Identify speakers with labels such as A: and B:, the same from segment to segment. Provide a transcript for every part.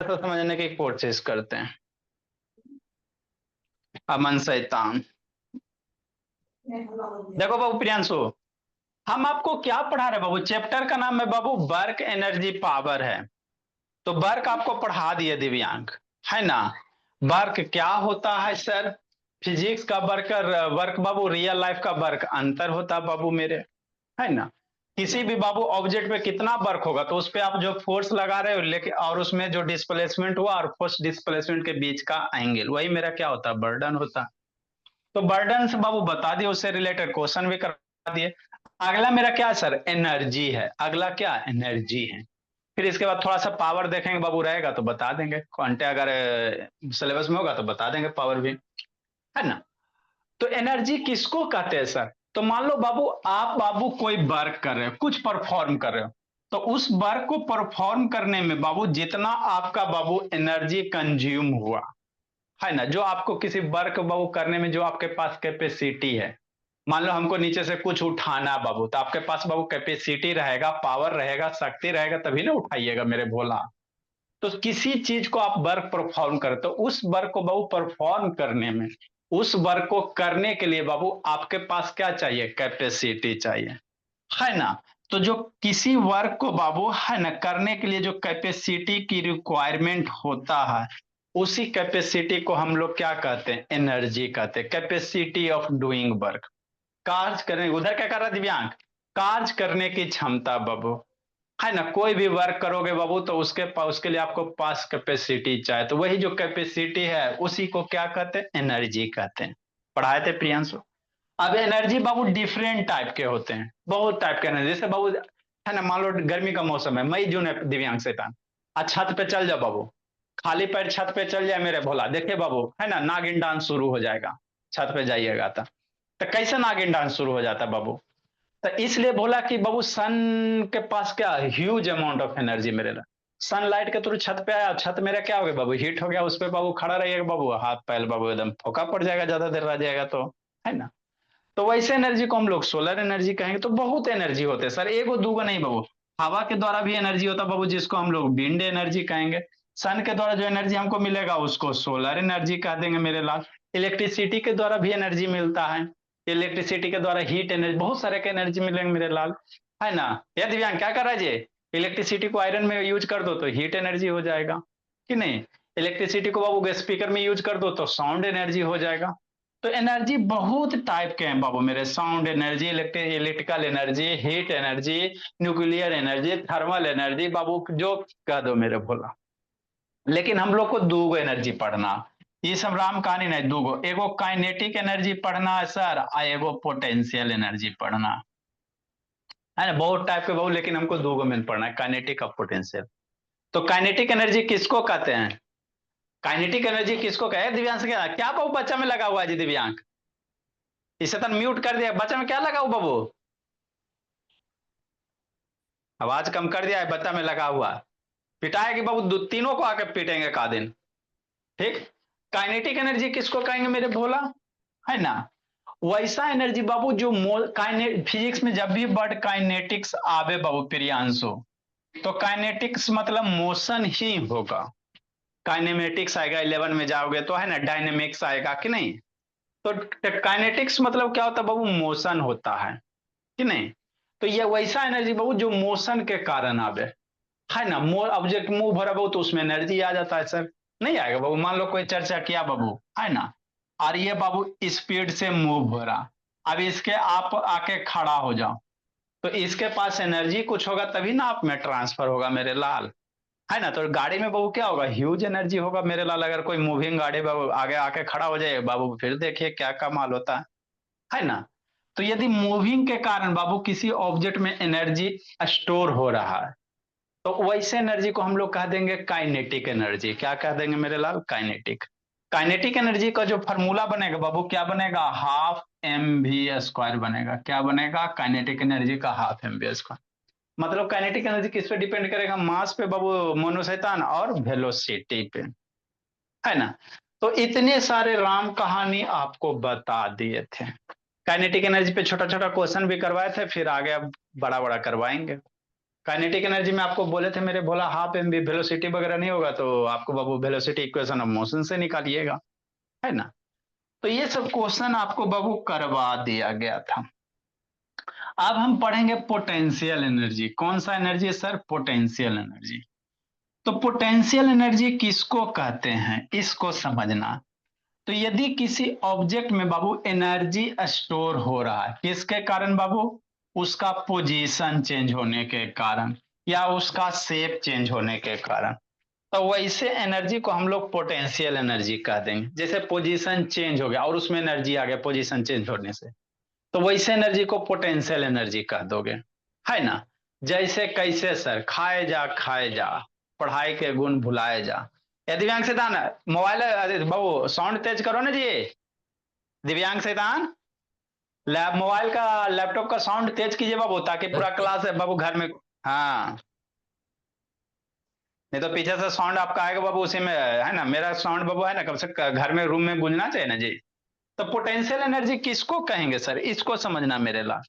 A: तो समझने की कोशिश करते हैं। अमन शैतान। देखो बाबू प्रियांशु, हम आपको क्या पढ़ा रहे हैं बाबू? चैप्टर का नाम है बाबू वर्क एनर्जी पावर है। तो वर्क आपको पढ़ा दिए दिव्यांग, है ना? वर्क क्या होता है सर? फिजिक्स का वर्क, वर्क बाबू रियल लाइफ का वर्क अंतर होता है बाबू मेरे, है ना? किसी भी बाबू ऑब्जेक्ट पे कितना वर्क होगा तो उस पे आप जो फोर्स लगा रहे हो, लेकिन और उसमें जो डिस्प्लेसमेंट हुआ और फोर्स डिस्प्लेसमेंट के बीच का एंगल, वही मेरा क्या होता है? बर्डन होता है। तो बर्डन से बाबू बता दिए, उससे रिलेटेड क्वेश्चन भी करा दिए। अगला मेरा क्या है सर? एनर्जी है। अगला क्या? एनर्जी है। फिर इसके बाद थोड़ा सा पावर देखेंगे बाबू, रहेगा तो बता देंगे, क्वांटे अगर सिलेबस में होगा तो बता देंगे पावर भी, है ना? तो एनर्जी किसको कहते हैं सर? तो मान लो बाबू, आप बाबू कोई वर्क कर रहे हो, कुछ परफॉर्म कर रहे हो, तो उस वर्क को परफॉर्म करने में बाबू जितना आपका बाबू एनर्जी कंज्यूम हुआ, है ना, जो आपको किसी वर्क बाबू करने में जो आपके पास कैपेसिटी है, मान लो हमको नीचे से कुछ उठाना बाबू, तो आपके पास बाबू कैपेसिटी रहेगा, पावर रहेगा, शक्ति रहेगा, तभी ना उठाइएगा मेरे भोला। तो किसी चीज को आप वर्क परफॉर्म करते हो, उस वर्क को बाबू परफॉर्म करने में, उस वर्क को करने के लिए बाबू आपके पास क्या चाहिए? कैपेसिटी चाहिए, है ना? तो जो किसी वर्क को बाबू, है ना, करने के लिए जो कैपेसिटी की रिक्वायरमेंट होता है, उसी कैपेसिटी को हम लोग क्या कहते हैं? एनर्जी कहते हैं। कैपेसिटी ऑफ डूइंग वर्क, कार्य करने, उधर क्या कर रहा है दिव्यांग? कार्य करने की क्षमता बाबू, है ना? कोई भी वर्क करोगे बाबू तो उसके लिए आपको पास कैपेसिटी चाहिए, तो वही जो कैपेसिटी है उसी को क्या कहते हैं? एनर्जी कहते हैं। पढ़ाए थे प्रियांशु। अब एनर्जी बाबू डिफरेंट टाइप के होते हैं, बहुत टाइप के एनर्जी। जैसे बाबू, है ना, मान लो गर्मी का मौसम है, मई जून है दिव्यांग शैतान, आज छत पे चल जाओ बाबू, खाली पैर छत पे चल जाए मेरे भोला, देखिए बाबू, है ना, नागिन डांस शुरू हो जाएगा। छत पे जाइएगा तो कैसे नागिन डांस शुरू हो जाता है बाबू? तो इसलिए बोला कि बाबू सन के पास क्या ह्यूज अमाउंट ऑफ एनर्जी मेरे लिए। सनलाइट के थ्रू छत पे आया, छत मेरा क्या हो गया बाबू? हीट हो गया, उस पे बाबू खड़ा रहिएगा बाबू, हाथ पैर बाबू एकदम फोका पड़ जाएगा, ज्यादा देर रह जाएगा तो, है ना? तो वैसे एनर्जी को हम लोग सोलर एनर्जी कहेंगे। तो बहुत एनर्जी होते हैं सर, एगो दूगो नहीं बाबू। हवा के द्वारा भी एनर्जी होता है बाबू, जिसको हम लोग विंड एनर्जी कहेंगे। सन के द्वारा जो एनर्जी हमको मिलेगा उसको सोलर एनर्जी कह देंगे मेरे लाल। इलेक्ट्रिसिटी के द्वारा भी एनर्जी मिलता है, इलेक्ट्रिसिटी के द्वारा हीट एनर्जी, बहुत सारे के एनर्जी मिलेंगे मेरे लाल, है ना? ये दिव्यांग क्या कर रहा है जी? इलेक्ट्रिसिटी को आयरन में यूज कर दो तो हीट एनर्जी हो जाएगा, कि नहीं? इलेक्ट्रिसिटी को बाबू स्पीकर में यूज कर दो तो साउंड एनर्जी हो जाएगा। तो एनर्जी बहुत टाइप के हैं बाबू मेरे, sound energy, electrical energy, heat energy, nuclear energy, thermal energy, बाबू जो कह दो मेरे भोला। लेकिन हम लोग को दूगो एनर्जी पढ़ना, ये सब राम कहानी नहीं, दूगो, एगो काइनेटिक एनर्जी पढ़ना है सर, और एगो पोटेंशियल एनर्जी पढ़ना है ना। बहुत टाइप के बाबू, लेकिन हमको दूगो में पढ़ना है, काइनेटिक और पोटेंशियल। तो काइनेटिक एनर्जी किसको कहते हैं? काइनेटिक एनर्जी किसको कहे दिव्यांग से? क्या क्या बाबू बच्चा में लगा हुआ है जी दिव्यांग? इसे तो म्यूट कर दिया, बच्चा में क्या लगा हुआ बाबू? आवाज कम कर दिया है, बच्चा में लगा हुआ। पिटाएगी बाबू, तीनों को आके पीटेंगे का दिन। ठीक। काइनेटिक एनर्जी किसको कहेंगे मेरे भोला, है ना? वैसा एनर्जी बाबू जो फिजिक्स में जब भी वर्ड काइनेटिक्स आवे बाबू प्रियांशु, तो काइनेटिक्स मतलब मोशन ही होगा। काइनेमेटिक्स आएगा, 11 में जाओगे तो, है ना, डायनेमिक्स आएगा, कि नहीं? तो काइनेटिक्स मतलब क्या होता है बाबू? मोशन होता है कि नहीं? तो ये वैसा एनर्जी बाबू जो मोशन के कारण आवे, है ना। मोर ऑब्जेक्ट मूव हो रहा बाबू तो उसमें एनर्जी आ जाता है सर, नहीं आएगा बाबू? मान लो कोई चर्चा किया बाबू, है ना, और ये बाबू स्पीड से मूव हो रहा, अब इसके आप आके खड़ा हो जाओ, तो इसके पास एनर्जी कुछ होगा तभी ना आप में ट्रांसफर होगा मेरे लाल, है ना? तो गाड़ी में बाबू क्या होगा? ह्यूज एनर्जी होगा मेरे लाल। अगर कोई मूविंग गाड़ी बाबू आगे आके खड़ा हो जाए बाबू, फिर देखिए क्या कमाल होता है ना? तो यदि मूविंग के कारण बाबू किसी ऑब्जेक्ट में एनर्जी स्टोर हो रहा है, तो वैसे एनर्जी को हम लोग कह देंगे काइनेटिक एनर्जी। क्या कह देंगे मेरे लाल? काइनेटिक। काइनेटिक एनर्जी का जो फॉर्मूला बनेगा बाबू, क्या बनेगा? हाफ एम वी स्क्वायर बनेगा। क्या बनेगा? काइनेटिक एनर्जी का हाफ एम वी स्क्वायर। मतलब काइनेटिक एनर्जी किस पे डिपेंड करेगा? मास पे बाबू, मोनोशैतान, और वेलोसिटी पे, है ना? तो इतने सारे राम कहानी आपको बता दिए थे। काइनेटिक एनर्जी पे छोटा छोटा क्वेश्चन भी करवाए थे, फिर आगे अब बड़ा बड़ा करवाएंगे। काइनेटिक एनर्जी में आपको बोले थे मेरे भोला हाफ एम बी, वेलोसिटी वगैरह नहीं होगा तो आपको बाबू वेलोसिटी इक्वेशन ऑफ मोशन से निकालिएगा, है ना। तो ये सब क्वेश्चन आपको बाबू करवा दिया गया था। अब हम पढ़ेंगे पोटेंशियल एनर्जी। कौन सा एनर्जी है सर? Potential energy. तो पोटेंशियल एनर्जी किसको कहते हैं, इसको समझना। तो यदि किसी ऑब्जेक्ट में बाबू एनर्जी स्टोर हो रहा है, किसके कारण बाबू? उसका पोजीशन चेंज होने के कारण या उसका शेप चेंज होने के कारण, तो वैसे एनर्जी को हम लोग पोटेंशियल एनर्जी कह देंगे। जैसे पोजीशन चेंज हो गया और उसमें एनर्जी आ गया पोजीशन चेंज होने से, तो वैसे एनर्जी को पोटेंशियल एनर्जी कह दोगे, है ना। जैसे कैसे सर? खाए जा पढ़ाई के गुण भुलाए जा। या दिव्यांग शैतान मोबाइल, अरे बाबू साउंड तेज करो ना जी। दिव्यांग शैतान लैब मोबाइल का लैपटॉप का साउंड तेज कीजिए बाबू, ताकि पूरा क्लास है बाबू घर में। हाँ, नहीं तो पीछे से साउंड आपका आएगा बाबू, उसी में है ना मेरा साउंड बाबू, है ना, कम से कम घर में रूम में गूंजना चाहिए ना जी। तो पोटेंशियल एनर्जी किसको कहेंगे सर? इसको समझना मेरे ला।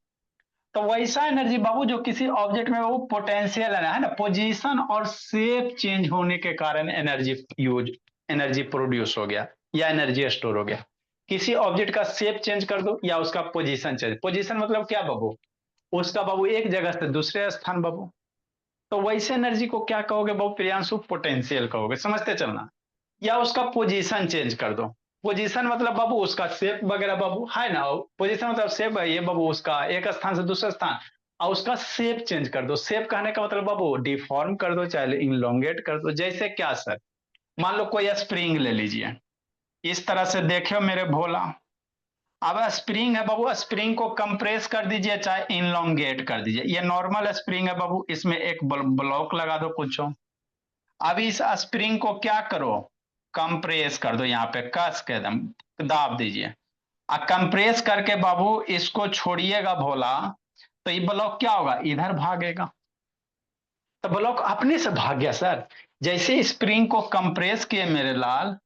A: तो वैसा एनर्जी बाबू जो किसी ऑब्जेक्ट में वो पोटेंशियल है ना, पोजीशन और शेप चेंज होने के कारण एनर्जी प्रोड्यूस हो गया या एनर्जी स्टोर हो गया। किसी ऑब्जेक्ट का शेप चेंज कर दो या उसका पोजीशन चेंज। पोजीशन मतलब क्या बाबू? उसका बाबू एक जगह से दूसरे स्थान बाबू। तो वैसे एनर्जी को क्या कहोगे बाबू प्रियांशु? पोटेंशियल कहोगे, समझते चलना। या उसका पोजीशन चेंज कर दो। पोजीशन मतलब बाबू उसका शेप वगैरह बाबू, है ना। पोजीशन मतलब शेप है ये बाबू, उसका एक स्थान से दूसरे स्थान, और उसका शेप चेंज कर दो। शेप कहने का मतलब बाबू डिफॉर्म कर दो, चाहे इनलोंगेट कर दो। जैसे क्या सर? मान लो कोई स्प्रिंग ले लीजिए, इस तरह से देखियो मेरे भोला। अब स्प्रिंग है बाबू, स्प्रिंग को कंप्रेस कर दीजिए चाहे इनलोंगेट कर दीजिए। ये नॉर्मल स्प्रिंग है बाबू, इसमें एक ब्लॉक लगा दो कुछ। अब इस स्प्रिंग को क्या करो? कंप्रेस कर दो, यहाँ पे कस के एकदम दाब दीजिए। और कंप्रेस करके बाबू इसको छोड़िएगा भोला, तो ये ब्लॉक क्या होगा? इधर भागेगा। तो ब्लॉक अपने से भाग गया सर। जैसे स्प्रिंग को कंप्रेस किए मेरे लाल,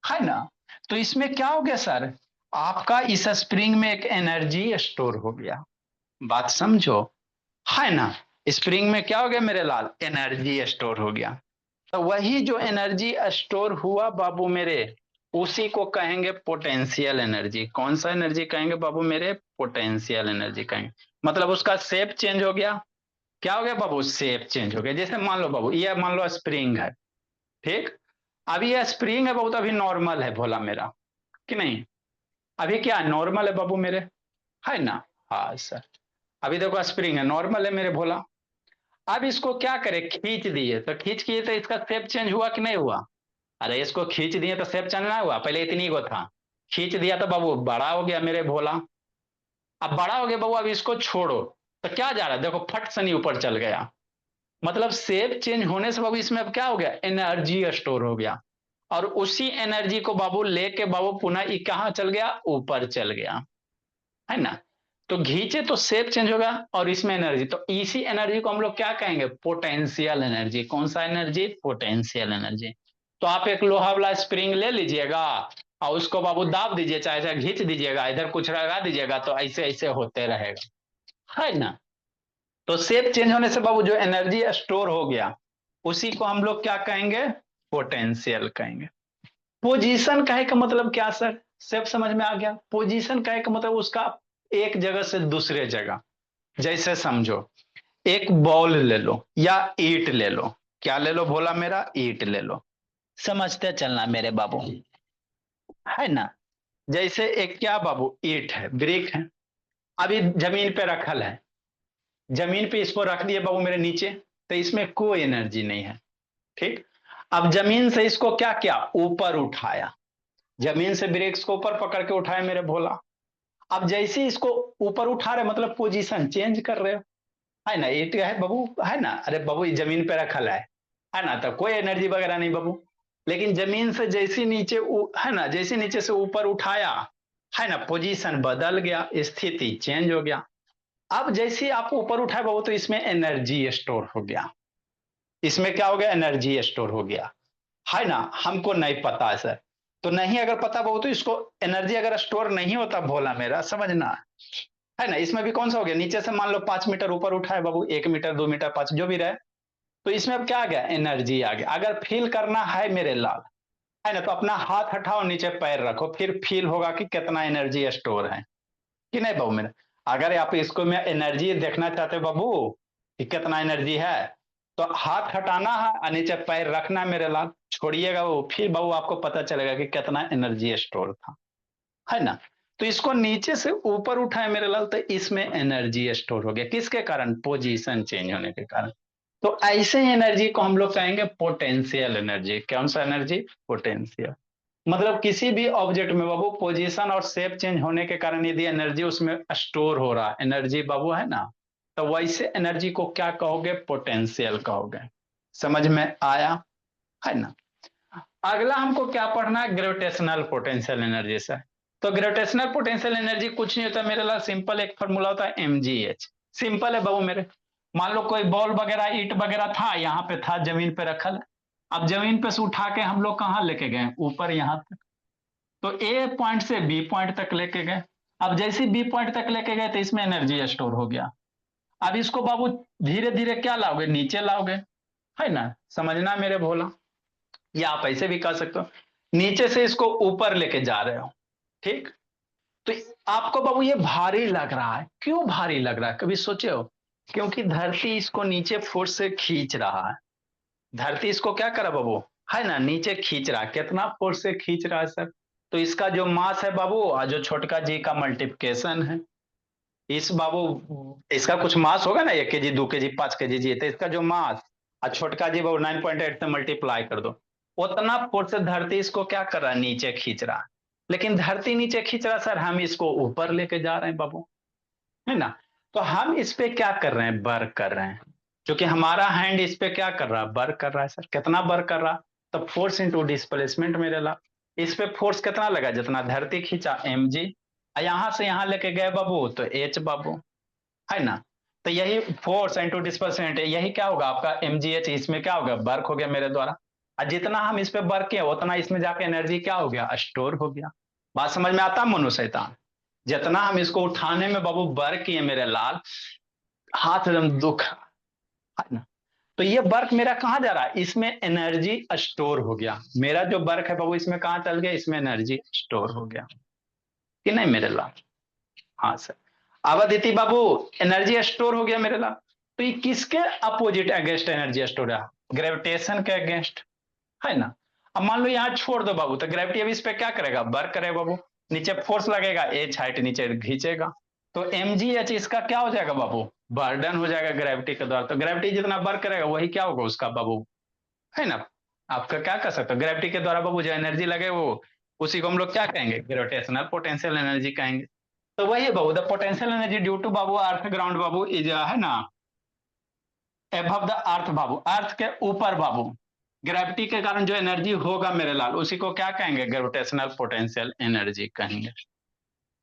A: है ना, तो इसमें क्या हो गया सर? आपका इस स्प्रिंग में एक एनर्जी स्टोर हो गया। बात समझो, है ना। स्प्रिंग में क्या हो गया मेरे लाल? एनर्जी स्टोर हो गया। तो वही जो एनर्जी स्टोर हुआ बाबू मेरे, उसी को कहेंगे पोटेंशियल एनर्जी। कौन सा एनर्जी कहेंगे बाबू मेरे? पोटेंशियल एनर्जी कहेंगे। मतलब उसका शेप चेंज हो गया। क्या हो गया बाबू? शेप चेंज हो गया। जैसे मान लो बाबू, ये मान लो स्प्रिंग है, ठीक। अभी ये स्प्रिंग है बाबू, तो अभी नॉर्मल है भोला मेरा, कि नहीं? अभी क्या नॉर्मल है बाबू मेरे, है ना। हाँ सर, अभी देखो स्प्रिंग है, नॉर्मल है मेरे भोला। अब इसको क्या करे? खींच दिए, तो खींच किए तो इसका शेप चेंज हुआ कि नहीं हुआ? अरे इसको खींच दिए तो शेप चेंज ना हुआ? पहले इतनी को था, खींच दिया तो बाबू बड़ा हो गया मेरे भोला। अब बड़ा हो गया बाबू, अब इसको छोड़ो तो क्या जा रहा है? देखो फट सनी ऊपर चल गया। मतलब शेप चेंज होने से बाबू इसमें अब क्या हो गया? एनर्जी स्टोर हो गया। और उसी एनर्जी को बाबू लेके बाबू पुनः ये कहां चल गया? ऊपर चल गया, है ना। तो घींचे तो शेप चेंज होगा और इसमें एनर्जी, तो इसी एनर्जी को हम लोग क्या कहेंगे? Potential energy. कौन सा एनर्जी? Potential energy. तो आप एक लोहा वाला स्प्रिंग ले लीजिएगा और उसको बाबू दाब दीजिए, चाहे चाहे घींच दीजिएगा, इधर कुछ लगा दीजिएगा, तो ऐसे ऐसे होते रहेगा, है ना। तो शेप चेंज होने से बाबू जो एनर्जी स्टोर हो गया, उसी को हम लोग क्या कहेंगे? पोटेंशियल कहेंगे। पोजीशन कहे का मतलब क्या सर? सब समझ में आ गया। पोजीशन कहे का मतलब उसका एक जगह से दूसरे जगह। जैसे समझो, एक बॉल ले लो या ईट ले लो। क्या ले लो भोला मेरा? ईट ले लो। समझते चलना मेरे बाबू, है ना। जैसे एक क्या बाबू? ईट है, ब्रिक है। अभी जमीन पे रखल है, जमीन पे इसको रख दिए बाबू मेरे नीचे, तो इसमें कोई एनर्जी नहीं है, ठीक। अब जमीन से इसको क्या किया? ऊपर उठाया। जमीन से ब्रेक्स को ऊपर पकड़ के उठाए मेरे भोला। अब जैसे इसको ऊपर उठा रहे मतलब पोजीशन चेंज कर रहे हो, है ना। ईट है बाबू, है ना। अरे बाबू ये जमीन पे रखल है ना, तो कोई एनर्जी वगैरह नहीं बाबू। लेकिन जमीन से जैसे नीचे है ना, जैसे नीचे से ऊपर उठाया, है ना, पोजीशन बदल गया, स्थिति चेंज हो गया। अब जैसे आप ऊपर उठाए बाबू, तो इसमें एनर्जी स्टोर हो गया। इसमें क्या हो गया? एनर्जी स्टोर हो गया, है ना। हमको नहीं पता है सर, तो नहीं अगर पता बाबू, तो इसको एनर्जी अगर स्टोर नहीं होता भोला मेरा, समझना, है ना। इसमें भी कौन सा हो गया, नीचे से मान लो 5 मीटर ऊपर उठा है बाबू, 1 मीटर 2 मीटर 5 जो भी रहे, तो इसमें अब क्या आ गया, एनर्जी आ गया। अगर फील करना है मेरे लाल, है ना, तो अपना हाथ हटाओ, नीचे पैर रखो, फिर फील होगा कि कितना एनर्जी स्टोर है कि नहीं बाबू मेरा। अगर आप इसको में एनर्जी देखना चाहते हो बाबू कि कितना एनर्जी है, तो हाथ हटाना है और नीचे पैर रखना है मेरे लाल, छोड़िएगा वो, फिर बाबू आपको पता चलेगा कि कितना एनर्जी स्टोर था, है ना। तो इसको नीचे से ऊपर उठाए मेरे लाल, तो इसमें एनर्जी स्टोर हो गया, किसके कारण, पोजीशन चेंज होने के कारण। तो ऐसे एनर्जी को हम लोग कहेंगे पोटेंशियल एनर्जी। कौन सा एनर्जी, पोटेंशियल। मतलब किसी भी ऑब्जेक्ट में बाबू पोजीशन और शेप चेंज होने के कारण यदि एनर्जी उसमें स्टोर हो रहा है, एनर्जी बाबू, है ना, तो वैसे एनर्जी को क्या कहोगे, पोटेंशियल कहोगे। समझ में आया, है ना। अगला हमको क्या पढ़ना है, ग्रेविटेशनल पोटेंशियल एनर्जी से। तो ग्रेविटेशनल पोटेंशियल एनर्जी कुछ नहीं होता मेरे लिए, सिंपल एक फॉर्मूला होता है mgh। सिंपल है बाबू मेरे। मान लो कोई बॉल वगैरह ईट वगैरह था, यहाँ पे था, जमीन पे रखल। अब जमीन पे से उठा के हम लोग कहाँ लेके गए, ऊपर यहाँ तक। तो ए पॉइंट से बी पॉइंट तक लेके गए। अब जैसे बी पॉइंट तक लेके गए तो इसमें एनर्जी स्टोर हो गया। अब इसको बाबू धीरे धीरे क्या लाओगे, नीचे लाओगे, है ना। समझना मेरे भोला, या आप ऐसे भी कर सकते हो, नीचे से इसको ऊपर लेके जा रहे हो, ठीक। तो आपको बाबू ये भारी लग रहा है, क्यों भारी लग रहा है, कभी सोचे हो। क्योंकि धरती इसको नीचे फोर्स से खींच रहा है। धरती इसको क्या करा बाबू, है ना, नीचे खींच रहा है। कितना फोर्स से खींच रहा है सर, तो इसका जो मास है बाबू, और जो छोटका जी का मल्टीप्लिकेशन है, इस बाबू, इसका कुछ मास होगा ना, 1 केजी 2 केजी 5 केजी जी, तो इसका जो मास, और छोटका जी बाबू 9.8 से मल्टीप्लाई कर दो, उतना फोर्स से धरती इसको क्या कर रहा है, नीचे खींच रहा है। लेकिन धरती नीचे खींच रहा सर, हम इसको ऊपर लेके जा रहे हैं बाबू, है ना। तो हम इस पे क्या कर रहे हैं, वर्क कर रहे हैं। क्योंकि हमारा हैंड इस पे क्या कर रहा है, वर्क कर रहा है सर। कितना वर्क कर रहा, तो फोर्स इंटू डिस्प्लेसमेंट मेरे ला। इस पे फोर्स कितना लगा, जितना धरती खींचा mg, यहां से यहां लेके गए बाबू तो h बाबू, है ना। तो यही फोर्स इंटू डिस्प्लेसमेंट, यही क्या होगा आपका mgh, इसमें क्या होगा, वर्क हो गया मेरे द्वारा। और जितना हम इस पे वर्क किए उतना इसमें जाके एनर्जी क्या हो गया, स्टोर हो गया। बात समझ में आता मनु शैतान। जितना हम इसको उठाने में बाबू वर्क किए मेरे लाल, हाथ एकदम दुख, है ना। तो ये वर्क मेरा कहां जा रहा है, इसमें एनर्जी स्टोर हो गया। मेरा जो वर्क है बाबू इसमें कहां चल गया, इसमें एनर्जी स्टोर हो गया कि नहीं मेरे लाल। हाँ सर। अब अदिति बाबू, एनर्जी स्टोर हो गया मेरे लाल, तो ये किसके अपोजिट अगेंस्ट एनर्जी स्टोर है, ग्रेविटेशन के अगेंस्ट, है ना। अब मान लो यहाँ छोड़ दो बाबू, तो ग्रेविटी अब इस पे क्या करेगा, वर्क करेगा बाबू। नीचे फोर्स लगेगा, एच हाइट नीचे खींचेगा, तो mgh इसका क्या हो जाएगा बाबू, बर्डन हो जाएगा ग्रेविटी के द्वारा। तो ग्रेविटी जितना वर्क करेगा वही क्या होगा उसका बाबू, है ना। आपका क्या कर सकते हो, ग्रेविटी के द्वारा बाबू जो एनर्जी लगे वो, उसी को हम लोग क्या कहेंगे, ग्रेविटेशनल पोटेंशियल एनर्जी कहेंगे। तो वही है बाबू, the potential energy due to बाबू अर्थ ग्राउंड बाबू इज, है ना, एबव द अर्थ बाबू, अर्थ के ऊपर बाबू, ग्रेविटी के कारण जो एनर्जी होगा मेरे लाल, उसी को क्या कहेंगे, ग्रेविटेशनल पोटेंशियल एनर्जी कहेंगे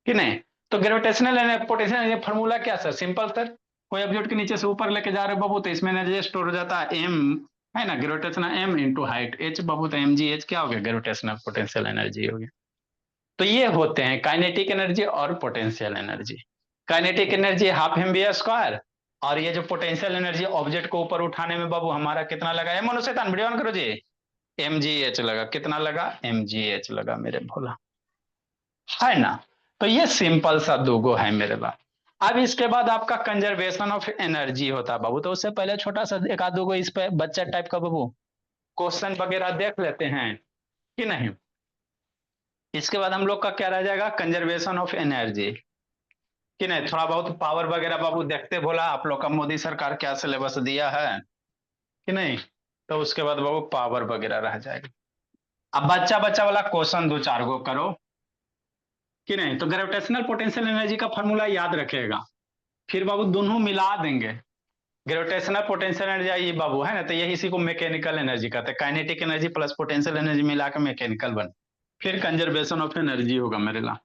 A: कि नहीं। तो ग्रेविटेशनल पोटेंशियल एनर्जी फॉर्मूला क्या सर, सिंपल सर। कोई ऑब्जेक्ट के नीचे से ऊपर लेके जा रहे हो बाबू, तो इसमें एनर्जी स्टोर हो जाता है एम, है ना, gravitational M into height H बाबू, तो एम जी एच क्या हो गया, ग्रेविटेशनल पोटेंशियल एनर्जी हो गया। तो ये होते हैं काइनेटिक एनर्जी और potential energy. Kinetic energy half M V square, और ये जो पोटेंशियल एनर्जी ऑब्जेक्ट को ऊपर उठाने में बाबू हमारा कितना लगा है, मनुष्यतान वीडियो ऑन करो जी, एम जी एच लगा, कितना लगा, एम जी एच लगा मेरे भोला, है ना। तो ये सिंपल सा दोगो है मेरे पास। अब इसके बाद आपका कंजर्वेशन ऑफ एनर्जी होता है बाबू, तो उससे पहले छोटा सा एक आध दोगो इस पे बच्चा टाइप का बाबू क्वेश्चन वगैरह देख लेते हैं कि नहीं। इसके बाद हम लोग का क्या रह जाएगा, कंजर्वेशन ऑफ एनर्जी कि नहीं। थोड़ा बहुत पावर वगैरह बाबू देखते भोला, आप लोग का मोदी सरकार क्या सिलेबस दिया है कि नहीं। तो उसके बाद बाबू पावर वगैरह रह जाएगा। अब बच्चा बच्चा वाला क्वेश्चन दो चार गो करो कि नहीं। तो ग्रेविटेशनल पोटेंशियल एनर्जी का फॉर्मूला याद रखेगा, फिर बाबू दोनों मिला देंगे। ग्रेविटेशनल पोटेंशियल एनर्जी ये बाबू, है ना, तो यही इसी को मैकेनिकल एनर्जी कहते हैं। Kinetic energy plus potential energy मिला के मैकेनिकल बन, फिर कंजर्वेशन ऑफ एनर्जी होगा मेरे ला।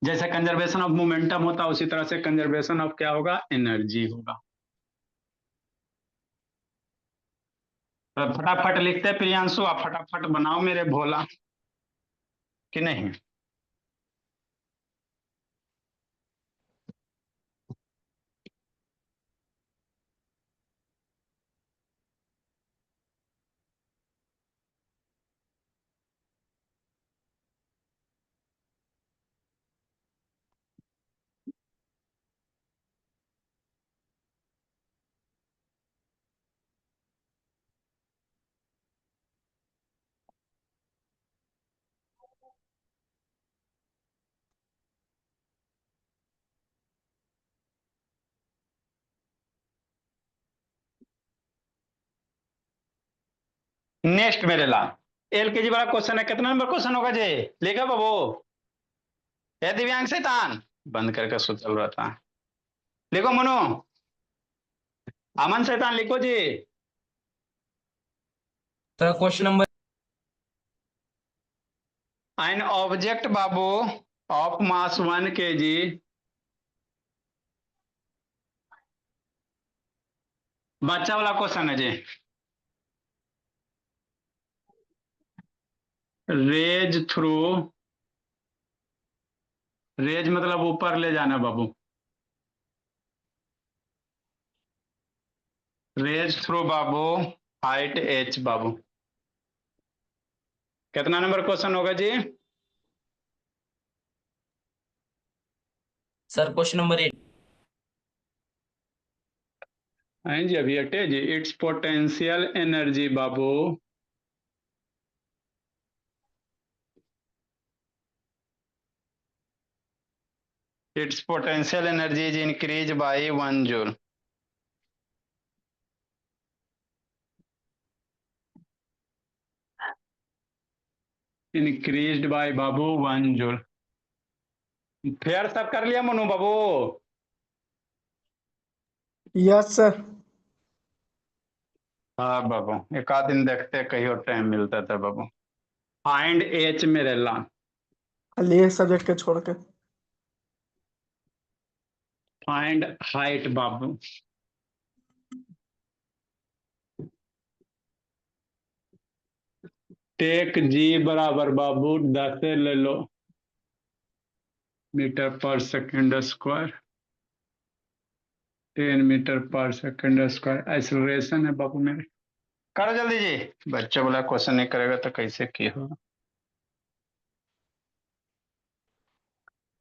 A: जैसे कंजर्वेशन ऑफ मोमेंटम होता है उसी तरह से कंजर्वेशन ऑफ क्या होगा, एनर्जी होगा। तो फटाफट लिखते हैं प्रियांशु, आप फटाफट बनाओ मेरे भोला कि नहीं। नेक्स्ट मेरे ला एल के जी वाला क्वेश्चन है, कितना नंबर क्वेश्चन होगा जी? लिखा बाबू? है दिव्यांग शैतान बंद करके सुतल रहता। लिखो मनु। अमन शैतान लिखो जी।
B: Sir question number
A: an object बाबू ऑफ मास 1 kg बच्चा वाला क्वेश्चन है जी। रेज थ्रू, रेज मतलब ऊपर ले जाना बाबू, रेज थ्रू बाबू हाइट h बाबू। कितना नंबर क्वेश्चन होगा जी?
B: Sir question number 8।
A: हाँ जी अभी अटे जी। इट्स पोटेंशियल एनर्जी बाबू its potential energy is increased by 1 joule. Increased by Babu 1 joule। फिर सब कर लिया मनु बाबू?
C: Yes sir.
A: हाँ बाबू, एक आध दिन देखते कहीं और टाइम मिलता था बाबू। फाइंड एच मेरे ला।
C: खाली एक सब्जेक्ट के छोड़ के।
A: फाइंड हाइट बाबू। टेक जी बराबर बाबू 10 ले लो metre per second square, 10 metre per second square acceleration है बाबू मेरे। करो जल्दी जी, बच्चा बोला क्वेश्चन नहीं करेगा तो कैसे की होगा।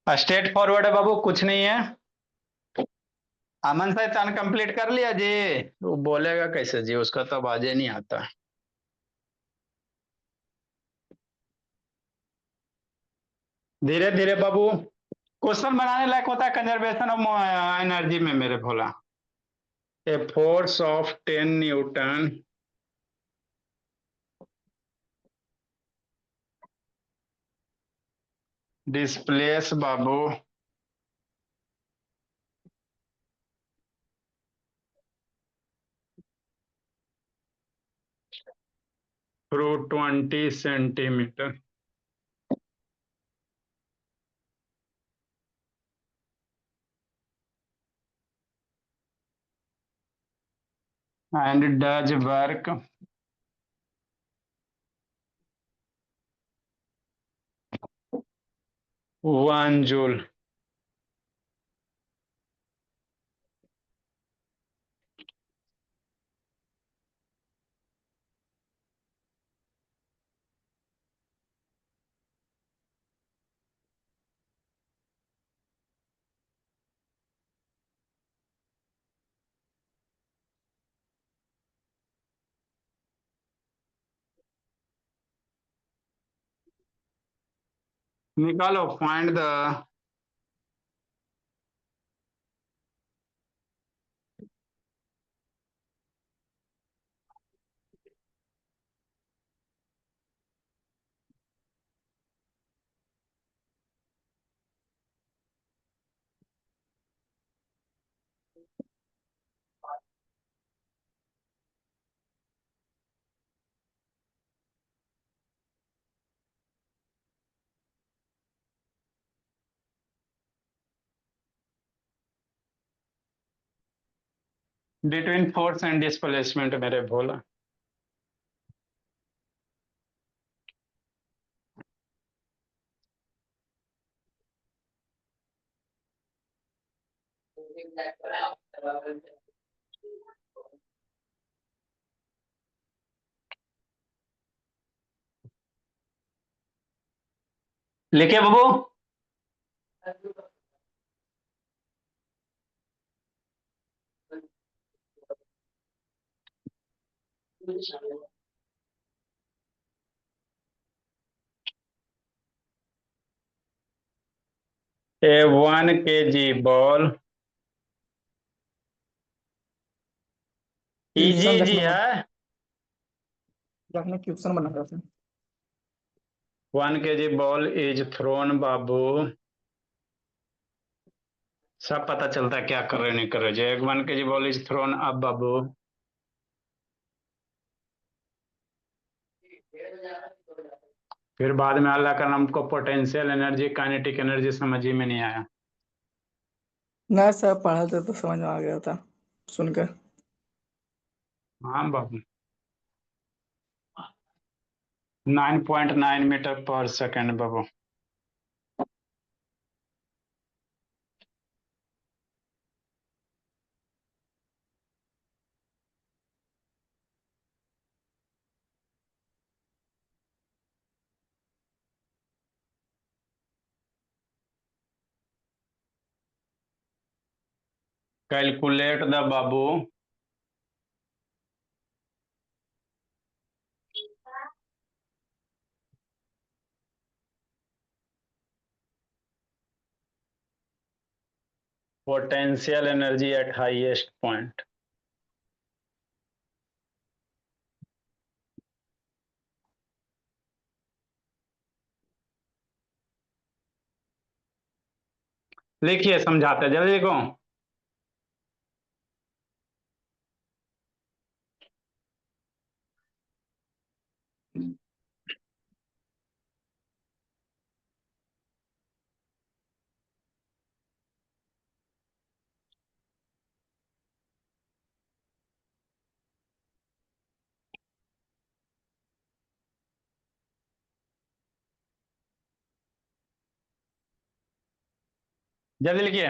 A: स्ट्रेट फॉरवर्ड है बाबू, कुछ नहीं है। अमन शैतान कंप्लीट कर लिया जी? वो बोलेगा कैसे जी, उसका तो आवाज ही नहीं आता। धीरे धीरे बाबू क्वेश्चन बनाने लायक होता है कंजर्वेशन ऑफ एनर्जी में मेरे भोला। A force of 10 newton displace बाबू through 20 centimetre and does work 1 joule। निकालो find the between force and displacement मेरे भोला। लिखे बाबू? A 1 kg ball easy
C: subject
A: easy
C: number
A: है।
C: आपने क्वेश्चन बना रहा था
A: 1 kg बॉल इज थ्रोन बाबू। सब पता चलता है क्या कर रहे नहीं कर रहे। जो 1 kg बॉल इज थ्रोन अब बाबू। फिर बाद में अल्लाह का नाम को पोटेंशियल एनर्जी काइनेटिक एनर्जी समझ ही में नहीं आया।
C: ना सर पढ़ा था तो समझ में आ गया था सुनकर
A: हाँ बाबू 9.9 मीटर पर second Babu. Calculate the Babu potential energy at highest point. लिखिए समझाते जल्दी लिखो। जल्दी लिखिए।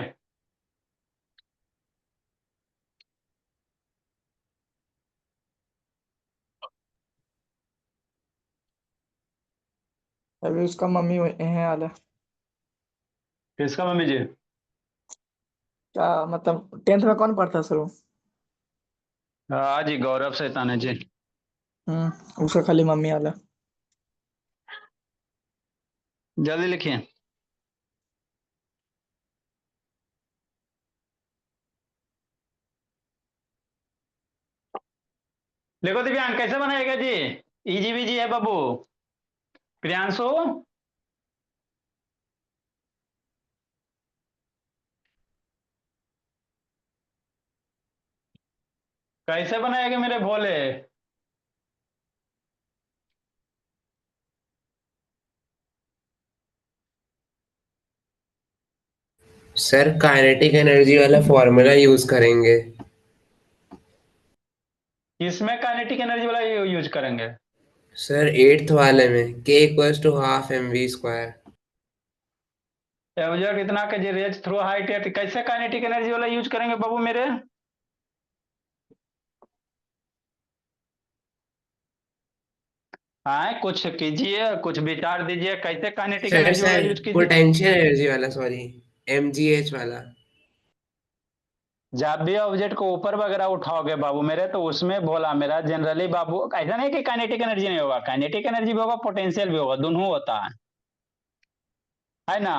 C: अभी उसका मम्मी है आला
A: किसका मम्मी जी?
C: क्या मतलब 10th में कौन पढ़ता है सर वो
A: हाँ जी गौरव सैताना जी।
C: उसका खाली मम्मी आला
A: जल्दी लिखिए। लिखो दिव्यांग कैसे बनाएगा जी? इजी बीजी है बाबू। प्रियांशु कैसे बनाएगा मेरे भोले?
D: सर काइनेटिक एनर्जी वाला फॉर्मूला यूज करेंगे।
A: इसमें काइनेटिक एनर्जी वाला यूज करेंगे।
D: सर 8th वाले में k equals to half mv²।
A: Object इतना के रेज थ्रू हाइट है, कैसे काइनेटिक एनर्जी वाला यूज करेंगे बाबू मेरे? हाँ कुछ कीजिए, कुछ विचार दीजिए, कैसे काइनेटिक
D: सर
A: एनर्जी वाला
D: सर
A: यूज कीजिए।
D: पोटेंशियल एनर्जी वाला, सॉरी mgh वाला।
A: जब भी ऑब्जेक्ट को ऊपर वगैरह उठाओगे बाबू मेरे तो उसमें बोला मेरा जनरली बाबू ऐसा नहीं कि काइनेटिक एनर्जी नहीं होगा, काइनेटिक एनर्जी भी होगा पोटेंशियल भी होगा, दोनों होता है ना।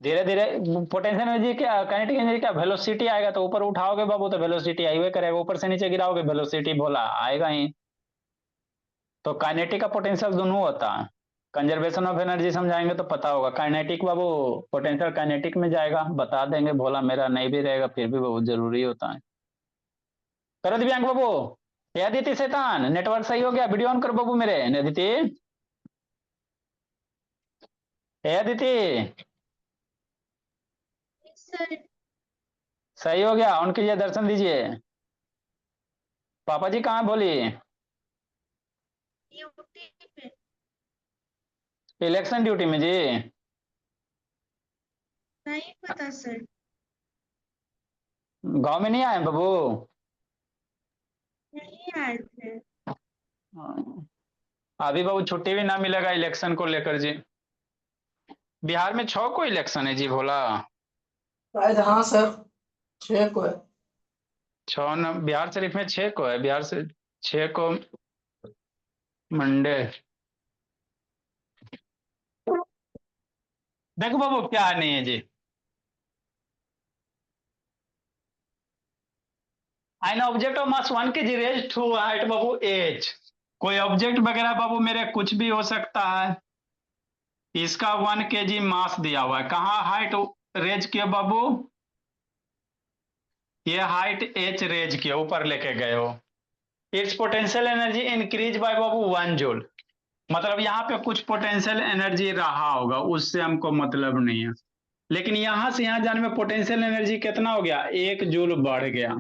A: धीरे धीरे पोटेंशियल एनर्जी क्या, काइनेटिक एनर्जी क्या, वेलोसिटी आएगा तो ऊपर उठाओगे बाबू तो वेलोसिटी आइए करेगा, ऊपर से नीचे गिराओगे वेलोसिटी बोला आएगा ही। तो काइनेटिक का पोटेंशियल दोनों होता है। कंजर्वेशन ऑफ एनर्जी समझाएंगे तो पता होगा। काइनेटिक बाबू पोटेंशियल काइनेटिक में जाएगा, बता देंगे भोला मेरा, नहीं भी रहेगा फिर भी बहुत जरूरी होता है। करो दिव्यांग बाबू। ये अदिति शैतान नेटवर्क सही हो गया, वीडियो ऑन करो बाबू मेरे। अदिति ए अदिति
E: सर
A: सही हो गया, ऑन कीजिए, दर्शन दीजिए। पापा जी कहाँ बोली?
E: ड्यूटी पे
A: इलेक्शन ड्यूटी में जी।
E: नहीं पता सर।
A: गांव में नहीं आए बाबू?
E: नहीं आए थे।
A: अभी बाबू छुट्टी भी ना मिलेगा इलेक्शन को लेकर जी। बिहार में 6 को इलेक्शन है जी भोला।
C: शायद हाँ सर 6 को है
A: 6 न बिहार शरीफ में 6 को है, बिहार से 6 को मंडे। देखो बाबू क्या नहीं है जी। An object of mass 1 kg raised to height Babu h कोई ऑब्जेक्ट वगैरह बाबू मेरे कुछ भी हो सकता है। इसका 1 kg मास दिया हुआ है, कहाँ हाइट रेज किया बाबू, ये हाइट एच रेज के ऊपर लेके गए हो। It's potential energy increase by Babu 1 joule, मतलब यहाँ पे कुछ पोटेंशियल एनर्जी रहा होगा, उससे हमको मतलब नहीं है। लेकिन यहां से यहां जाने में पोटेंशियल एनर्जी कितना हो गया, 1 जूल बढ़ गया।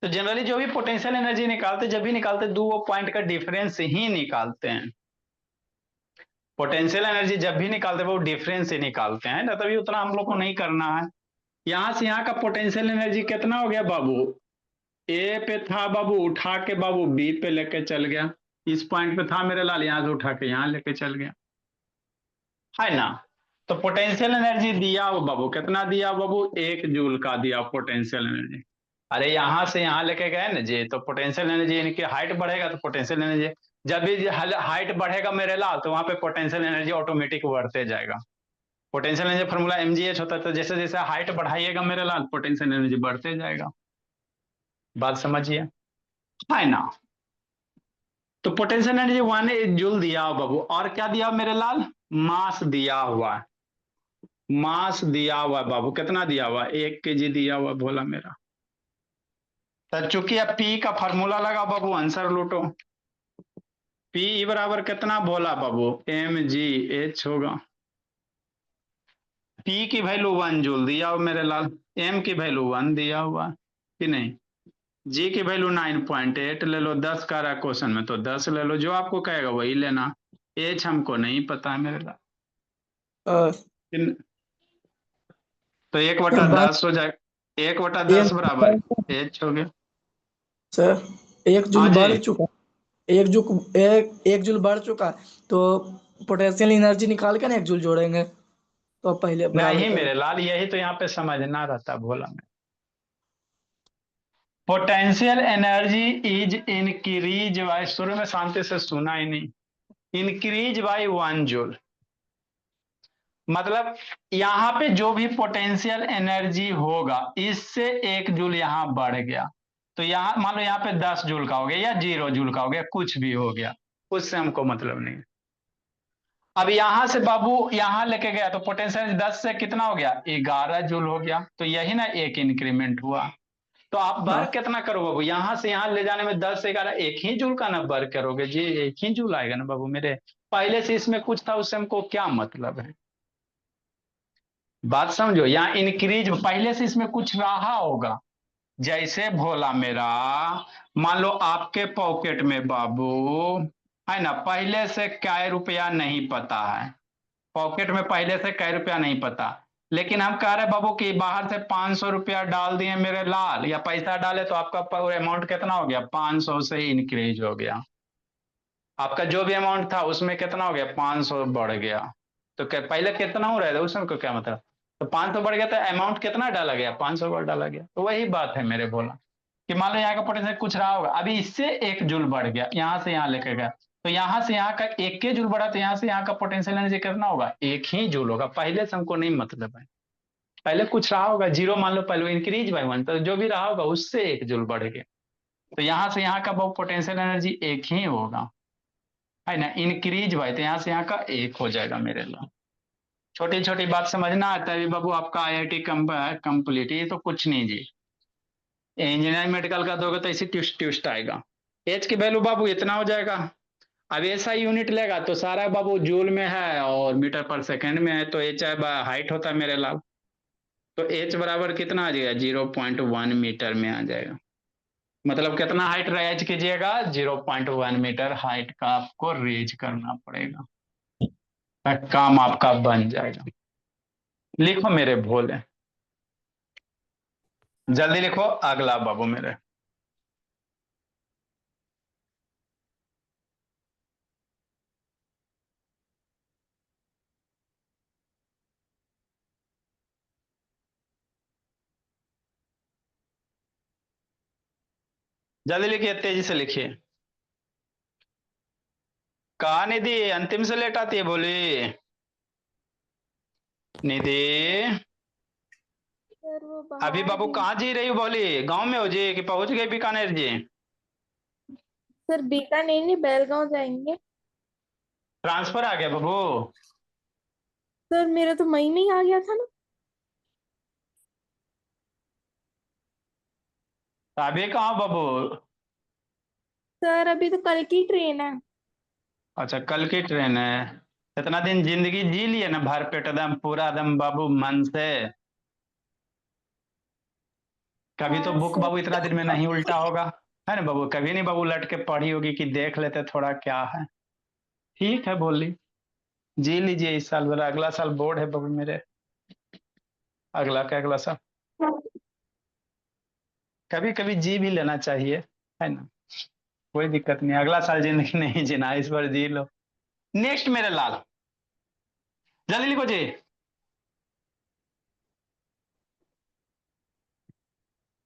A: तो जनरली जो भी पोटेंशियल एनर्जी निकालते, जब भी निकालते दो पॉइंट का डिफरेंस ही निकालते हैं। पोटेंशियल एनर्जी जब भी निकालते हैं वो डिफरेंस ही निकालते हैं ना, तभी उतना हम लोग को नहीं करना है। यहां से यहाँ का पोटेंशियल एनर्जी कितना हो गया बाबू, ए पे था बाबू, उठा के बाबू बी पे लेके चल गया। इस पॉइंट पे था मेरे लाल, यहां से उठा के यहां लेके चल गया, है ना। तो पोटेंशियल एनर्जी दिया हो बाबू, कितना दिया बाबू, 1 जूल का दिया पोटेंशियल एनर्जी। अरे यहां से यहां लेके गए ना जी, तो पोटेंशियल एनर्जी इनकी हाइट बढ़ेगा तो पोटेंशियल एनर्जी, जब भी हाइट बढ़ेगा मेरे लाल तो वहां पे पोटेंशियल एनर्जी ऑटोमेटिक बढ़ते जाएगा। पोटेंशियल एनर्जी फॉर्मूला mgh होता है, तो जैसे जैसे हाइट बढ़ाइएगा मेरे लाल पोटेंशियल एनर्जी बढ़ते जाएगा। बात समझिए, है ना। तो पोटेंशियल एनर्जी 1 जूल दिया हो बाबू, और क्या दिया मेरे लाल, मास दिया हुआ है। मास दिया हुआ है बाबू, कितना दिया हुआ, 1 kg दिया हुआ भोला मेरा। तो चूंकि अब पी का फॉर्मूला लगा बाबू, आंसर लूटो। पी बराबर कितना बोला बाबू, mgh होगा। पी की वैल्यू 1 जूल दिया हुआ मेरे लाल, एम की वैल्यू 1 दिया हुआ कि नहीं, जी की वैल्यू 9.8 ले लो, 10 का रहा क्वेश्चन में तो 10 ले लो, जो आपको कहेगा वही लेना। एच हमको नहीं पता है मेरे लाल, तो 1/10 हो जाएगा, 1/10 बराबर एच हो गया।
C: सर 1 जूल
A: हाँ जी,
C: बढ़ चुका, 1 जूल बढ़ चुका, तो पोटेंशियल एनर्जी निकाल के ना 1 जूल जोड़ेंगे तो पहले बराबर
A: नहीं
C: कर।
A: मेरे लाल, यही तो यहाँ पे समझना रहता भोला में। Potential energy is increase by, शुरू में शांति से सुना ही नहीं, इंक्रीज बाय 1 जूल, मतलब यहाँ पे जो भी पोटेंशियल एनर्जी होगा इससे 1 जूल यहाँ बढ़ गया। तो यहाँ मान लो यहाँ पे 10 जूल का हो गया या 0 जूल का हो गया, कुछ भी हो गया, उससे हमको मतलब नहीं। अब यहां से बाबू यहां लेके गया तो पोटेंशियल 10 से कितना हो गया, 11 जूल हो गया, तो यही ना एक इंक्रीमेंट हुआ। तो आप
C: हाँ
A: वर्क कितना करो बाबू, यहां से यहां ले जाने में 10 से 11, 1 ही जूल का ना वर्क करोगे जी, 1 ही जूल आएगा ना बाबू मेरे। पहले से इसमें कुछ था, उससे हमको क्या मतलब है, बात समझो। यहाँ इंक्रीज, पहले से इसमें कुछ रहा होगा, जैसे भोला मेरा, मान लो आपके पॉकेट में बाबू, है ना, पहले से क्या रुपया नहीं पता है, पॉकेट में पहले से कै रुपया नहीं पता, लेकिन हम कह रहे बाबू कि बाहर से 500 रुपया डाल दिए मेरे लाल, या पैसा डाले तो आपका अमाउंट कितना हो गया, 500 से इंक्रीज हो गया। आपका जो भी अमाउंट था उसमें कितना हो गया, 500 बढ़ गया। तो क्या पहले कितना हो रहा था उसमें को क्या मतलब, तो 500 बढ़ गया तो अमाउंट कितना डाला गया, 500 बढ़ डाला गया। तो वही बात है मेरे बोला कि मान लो यहाँ का पोटेंशियल कुछ रहा होगा, अभी इससे 1 जूल बढ़ गया, यहाँ से यहाँ लेके गया, तो यहाँ से यहाँ का 1 के जूल बढ़ा, तो यहाँ से यहाँ का पोटेंशियल एनर्जी कितना होगा, 1 ही जूल होगा। पहले से हमको नहीं मतलब है, पहले कुछ रहा होगा, 0 मान लो पहले, इंक्रीज बाय 1, तो जो भी रहा होगा उससे 1 जूल बढ़ गया, तो यहाँ से यहाँ का पोटेंशियल एनर्जी 1 ही होगा, है ना। इंक्रीज बाय, तो यहाँ से यहाँ का 1 हो जाएगा मेरे लिए। छोटी छोटी बात समझना आता है बाबू, आपका IIT कंप्लीट, ये तो कुछ नहीं जी। इंजीनियरिंग मेडिकल का दोगे तो इसी ट्विस्ट ट्विस्ट आएगा। एच की वैल्यू बाबू इतना हो जाएगा। अब ऐसा यूनिट लेगा तो सारा बाबू जूल में है और मीटर पर सेकंड में है, तो एच हाइट होता है मेरे लाल, तो एच बराबर कितना आ जाएगा, 0.1 मीटर में आ जाएगा। मतलब कितना हाइट रेज कीजिएगा, 0.1 मीटर हाइट का आपको रेज करना पड़ेगा, काम आपका बन जाएगा। लिखो मेरे भोले, जल्दी लिखो अगला बाबू मेरे। जल्दी लिखिए, तेजी से लिखिए। कहा निधि अंतिम से लेट आती है, बोली निधि।
E: सर वो
A: अभी
E: बाहर
A: बाबू
E: भी।
A: कहाँ जी रही हो, बोली गांव में हो जी कि पहुंच गई बीकानेर जी।
F: सर बीकानेर नहीं बेलगांव जाएंगे।
A: ट्रांसफर आ गया बाबू?
F: सर मेरा तो मई में ही आ गया था ना।
A: तो अभी कहाँ हो बाबू?
F: सर अभी तो कल की ट्रेन है।
A: अच्छा, कल की ट्रेन है। इतना दिन जिंदगी जी लिए ना भर पेट एकदम पूरा एकदम बाबू मन से। कभी तो
F: हाँ
A: बुक
F: सर।
A: बाबू इतना दिन में नहीं उल्टा होगा, है ना बाबू? कभी नहीं बाबू लट के पढ़ी होगी कि देख लेते थोड़ा क्या है। ठीक है, बोल ली। जी लीजिए इस साल, वाला अगला साल बोर्ड है बाबू मेरे। अगला का अगला साल कभी कभी जी भी लेना चाहिए, है ना? कोई दिक्कत नहीं, अगला साल जिंदगी नहीं जीना, इस बार जी लो। नेक्स्ट मेरे लाल, जल्दी लिखो जी।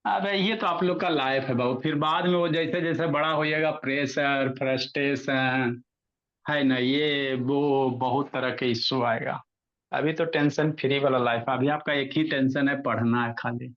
A: अबे ये तो आप लोग का लाइफ है बाबू, फिर बाद में वो जैसे जैसे बड़ा होइएगा प्रेशर फ्रस्ट्रेशन, है ना, ये वो बहुत तरह के इश्यू आएगा। अभी तो टेंशन फ्री वाला लाइफ है, अभी आपका एक ही टेंशन है, पढ़ना है खाली।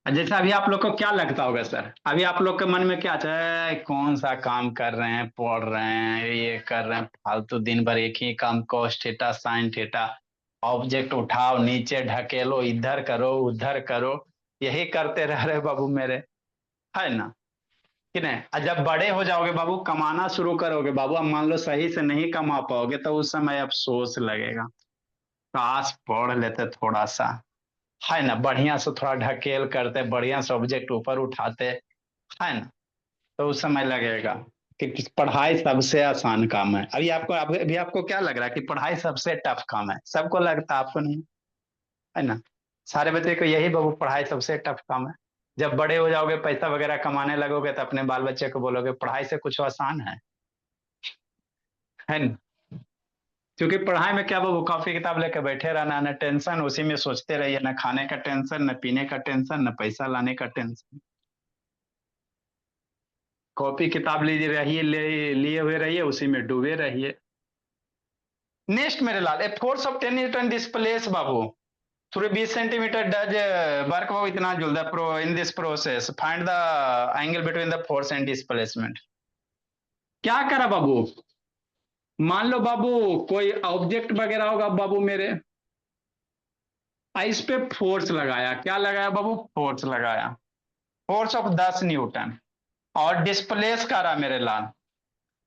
A: जैसे अभी आप लोग को क्या लगता होगा सर, अभी आप लोग के मन में क्या आता है, कौन सा काम कर रहे हैं, पढ़ रहे हैं, ये कर रहे हैं, फालतू दिन भर एक ही काम, cos theta sin theta, object उठाओ नीचे ढकेलो, इधर करो उधर करो, यही करते रह रहे बाबू मेरे, है ना? कि नहीं? जब बड़े हो जाओगे बाबू, कमाना शुरू करोगे बाबू, अब मान लो सही से नहीं कमा पाओगे तो उस समय अफसोस लगेगा, काश पढ़ लेते थोड़ा सा, है ना, बढ़िया से थोड़ा ढकेल करते, बढ़िया से ऑब्जेक्ट ऊपर उठाते, है ना, तो उस समय लगेगा कि पढ़ाई सबसे आसान काम है। अभी आपको क्या लग रहा है कि पढ़ाई सबसे टफ काम है? सबको लगता है, आपको नहीं, है ना? सारे बच्चे को यही बाबू, पढ़ाई सबसे टफ काम है। जब बड़े हो जाओगे पैसा वगैरह कमाने लगोगे तो अपने बाल बच्चे को बोलोगे पढ़ाई से कुछ आसान है ना? क्योंकि पढ़ाई में क्या बाबू, कॉपी किताब लेके बैठे रहना, न टेंशन, उसी में सोचते रहिए, न खाने का टेंशन, न पीने का टेंशन, न पैसा लाने का टेंशन। कॉपी किताब लीजिए, रहिए लिए हुए रहिए, उसी में डूबे रहिए। नेक्स्ट मेरे लाल, a force of 10 newton displace बाबू थ्रू 20 सेंटीमीटर डज वर्क बाबू इतना joule the pro in this process, find the angle between the force and displacement. क्या करा बाबू? मान लो बाबू कोई ऑब्जेक्ट वगैरह होगा बाबू मेरे, इस पे फोर्स लगाया, क्या लगाया बाबू? फोर्स लगाया, फोर्स ऑफ 10 न्यूटन, और डिस्प्लेस करा मेरे लाल।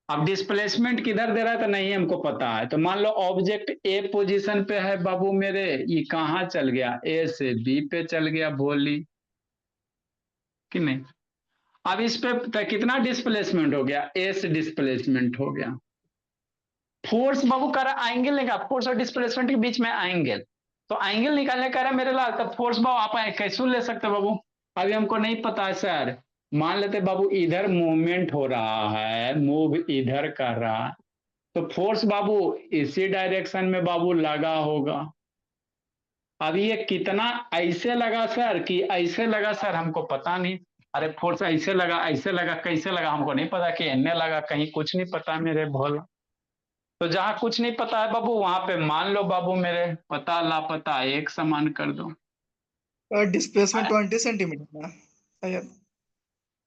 A: अब डिस्प्लेसमेंट किधर दे रहा है तो नहीं हमको पता है, तो मान लो ऑब्जेक्ट ए पोजीशन पे है बाबू मेरे, ये कहाँ चल गया? ए से बी पे चल गया, बोली कि नहीं? अब इस पे कितना डिस्प्लेसमेंट हो गया? ए से डिस्प्लेसमेंट हो गया। फोर्स बाबू कर रहा एंगल निकाल, फोर्स और डिस्प्लेसमेंट के बीच में एंगल, तो एंगल निकालने का रहा मेरे लाल, तब फोर्स बाबू आप कैसे ले सकते बाबू? अभी हमको नहीं पता है सर। मान लेते बाबू इधर मूवमेंट हो रहा है, मूव इधर कर रहा है, तो फोर्स बाबू इसी डायरेक्शन में बाबू लगा होगा। अब ये कितना ऐसे लगा सर कि ऐसे लगा सर, हमको पता नहीं। अरे फोर्स ऐसे लगा कैसे लगा हमको नहीं पता, कि एने लगा, कहीं कुछ नहीं पता मेरे भोला। तो जहां कुछ नहीं पता है बाबू, वहां पे मान लो बाबू मेरे पता लापता एक समान कर दो।
C: डिस्प्लेसमेंट 20 सेंटीमीटर है शायद।